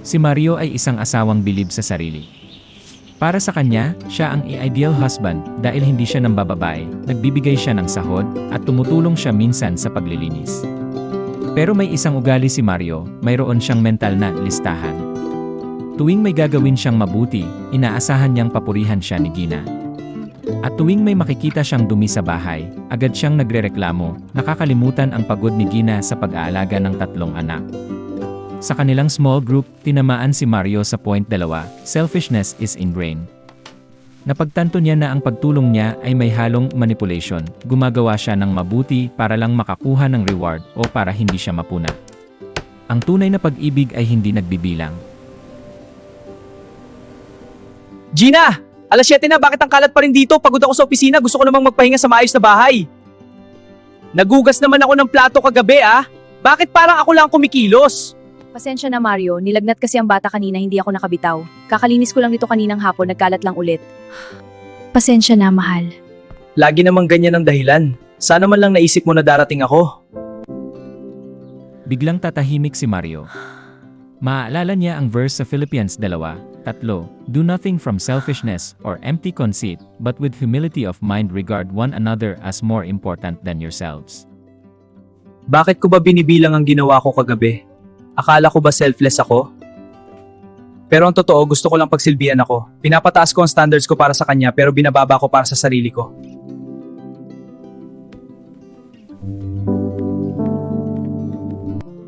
Si Mario ay isang asawang bilib sa sarili. Para sa kanya, siya ang ideal husband dahil hindi siya nambababae, nagbibigay siya ng sahod, at tumutulong siya minsan sa paglilinis. Pero may isang ugali si Mario, mayroon siyang mental na listahan. Tuwing may gagawin siyang mabuti, inaasahan niyang papurihan siya ni Gina. At tuwing may makikita siyang dumi sa bahay, agad siyang nagrereklamo, nakakalimutan ang pagod ni Gina sa pag-aalaga ng 3 anak. Sa kanilang small group, tinamaan si Mario sa point 2, selfishness is ingrained. Napagtanto niya na ang pagtulong niya ay may halong manipulation, gumagawa siya ng mabuti para lang makakuha ng reward o para hindi siya mapuna. Ang tunay na pag-ibig ay hindi nagbibilang. Gina! Alas 7 na, bakit ang kalat pa rin dito? Pagod ako sa opisina, gusto ko namang magpahinga sa maayos na bahay. Nagugas naman ako ng plato kagabi Bakit parang ako lang kumikilos? Pasensya na Mario, nilagnat kasi ang bata kanina, hindi ako nakabitaw. Kakalinis ko lang nito kaninang hapon, nagkalat lang ulit. Pasensya na, mahal. Lagi namang ganyan ang dahilan. Sana man lang naisip mo na darating ako. Biglang tatahimik si Mario. Maaalala niya ang verse sa Philippians 2:3, do nothing from selfishness or empty conceit, but with humility of mind regard one another as more important than yourselves. Bakit ko ba binibilang ang ginawa ko kagabi? Akala ko ba selfless ako? Pero ang totoo, gusto ko lang pagsilbihan ako. Pinapataas ko ang standards ko para sa kanya pero binababa ko para sa sarili ko.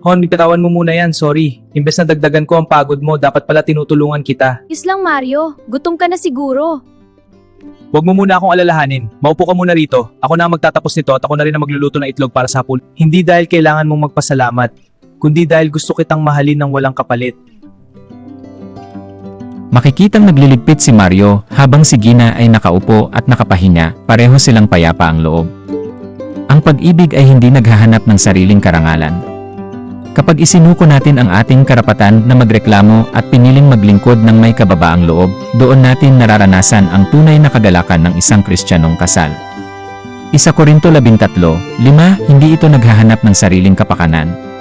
Hon, bitawan mo muna yan, sorry. Imbes na dagdagan ko ang pagod mo, dapat pala tinutulungan kita. Is lang Mario, gutom ka na siguro. Huwag mo muna akong alalahanin. Maupo ka muna rito. Ako na ang magtatapos nito at ako na rin ang magluluto ng itlog para sa hapon. Hindi dahil kailangan mong magpasalamat, kundi dahil gusto kitang mahalin ng walang kapalit. Makikitang nagliligpit si Mario habang si Gina ay nakaupo at nakapahinga, pareho silang payapa ang loob. Ang pag-ibig ay hindi naghahanap ng sariling karangalan. Kapag isinuko natin ang ating karapatan na magreklamo at piniling maglingkod ng may kababaang loob, doon natin nararanasan ang tunay na kagalakan ng isang Kristiyanong kasal. 1 Korinto 13:5, hindi ito naghahanap ng sariling kapakanan,